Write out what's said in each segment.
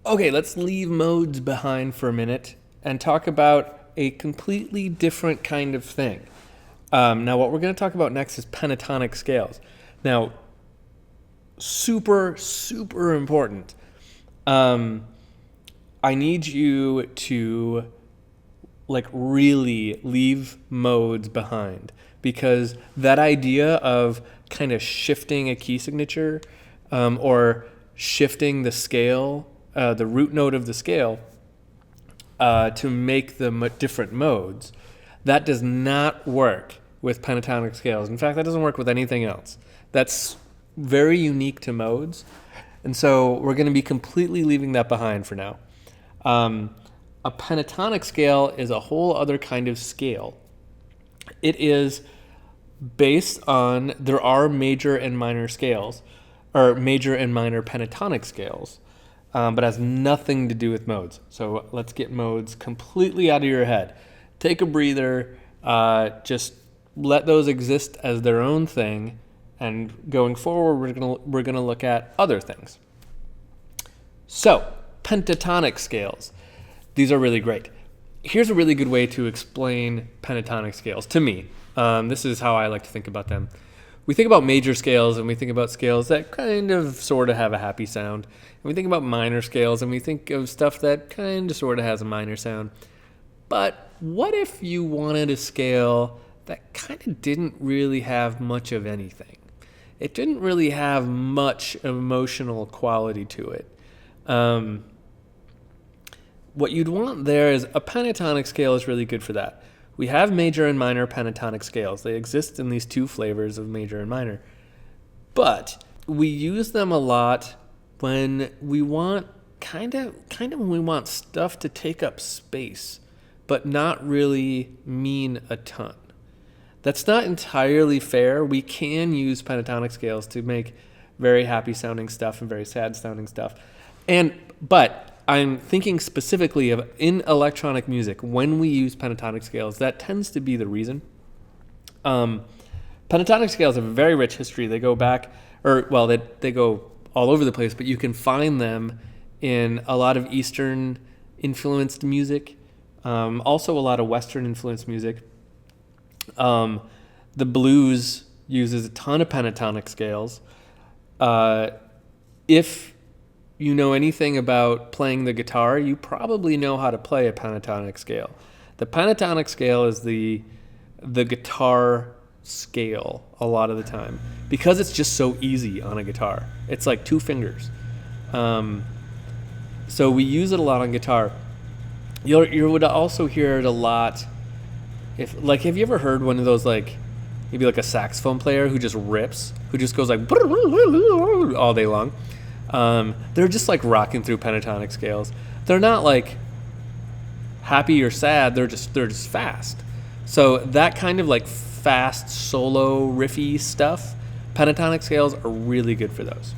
Okay, let's leave modes behind for a minute and talk about a completely different kind of thing. Now, what we're going to talk about next is pentatonic scales. Now, super, super important. I need you to really leave modes behind, because that idea of kind of shifting a key signature or shifting the scale, the root note of the scale, to make the different modes, that does not work with pentatonic scales. In fact, that doesn't work with anything else. That's very unique to modes. And so we're going to be completely leaving that behind for now. A pentatonic scale is a whole other kind of scale. It is based on, there are major and minor scales, or major and minor pentatonic scales, but has nothing to do with modes. So let's get modes completely out of your head. Take a breather, just let those exist as their own thing, and going forward, we're gonna look at other things. So, pentatonic scales. These are really great. Here's a really good way to explain pentatonic scales to me. This is how I like to think about them. We think about major scales, and we think about scales that kind of sort of have a happy sound. And we think about minor scales, and we think of stuff that kind of sort of has a minor sound. But what if you wanted a scale that kind of didn't really have much of anything? It didn't really have much emotional quality to it. What you'd want there is a pentatonic scale is really good for that. We have major and minor pentatonic scales. They exist in these two flavors of major and minor. But we use them a lot when we want kind of when we want stuff to take up space, but not really mean a ton. That's not entirely fair. We can use pentatonic scales to make very happy sounding stuff and very sad sounding stuff. But I'm thinking specifically of in electronic music, when we use pentatonic scales, that tends to be the reason. Pentatonic scales have a very rich history. They go back, they go all over the place, but you can find them in a lot of Eastern influenced music, also a lot of Western influenced music. The blues uses a ton of pentatonic scales. If you know anything about playing the guitar, you probably know how to play a pentatonic scale. The pentatonic scale is the guitar scale a lot of the time, because it's just so easy on a guitar. It's like two fingers. So we use it a lot on guitar. You would also hear it a lot have you ever heard one of those, maybe a saxophone player who just rips, who just goes all day long? They're just rocking through pentatonic scales. They're not happy or sad. They're just fast. So that kind of fast solo riffy stuff, pentatonic scales are really good for those.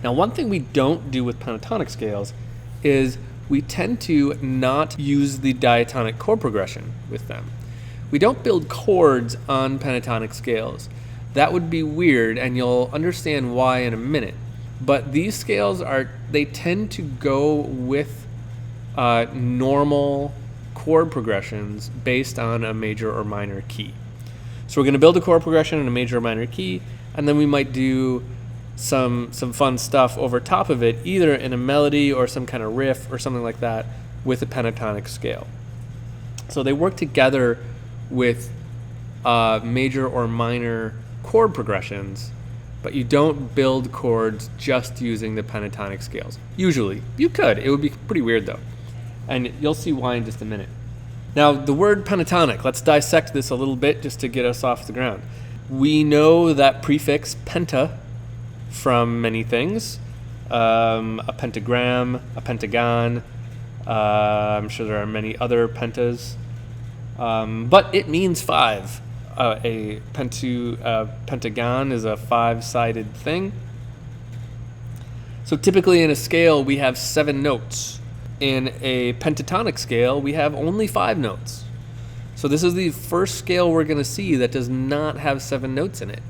Now, one thing we don't do with pentatonic scales is we tend to not use the diatonic chord progression with them. We don't build chords on pentatonic scales. That would be weird, and you'll understand why in a minute. But these scales they tend to go with normal chord progressions based on a major or minor key. So we're going to build a chord progression in a major or minor key, and then we might do some fun stuff over top of it, either in a melody or some kind of riff or something like that with a pentatonic scale. So they work together with major or minor chord progressions, but you don't build chords just using the pentatonic scales. Usually. You could. It would be pretty weird, though. And you'll see why in just a minute. Now, the word pentatonic, let's dissect this a little bit just to get us off the ground. We know that prefix penta from many things. A pentagram, a pentagon. I'm sure there are many other pentas. But it means five. A pentagon is a five-sided thing. So typically in a scale, we have 7 notes. In a pentatonic scale, we have only 5 notes. So this is the first scale we're going to see that does not have 7 notes in it.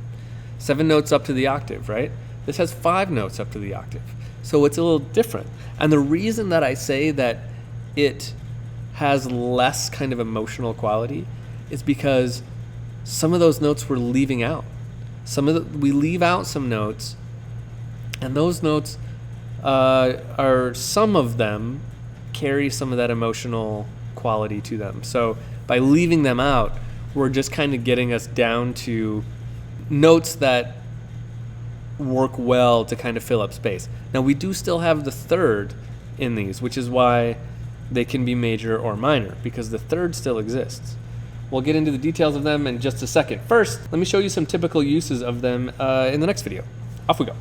7 notes up to the octave, right? This has 5 notes up to the octave. So it's a little different. And the reason that I say that it has less kind of emotional quality is because some of those notes we're leaving out. We leave out some notes, and those notes some of them carry some of that emotional quality to them. So by leaving them out, we're just kind of getting us down to notes that work well to kind of fill up space. Now we do still have the third in these, which is why they can be major or minor, because the third still exists. We'll get into the details of them in just a second. First, let me show you some typical uses of them in the next video. Off we go.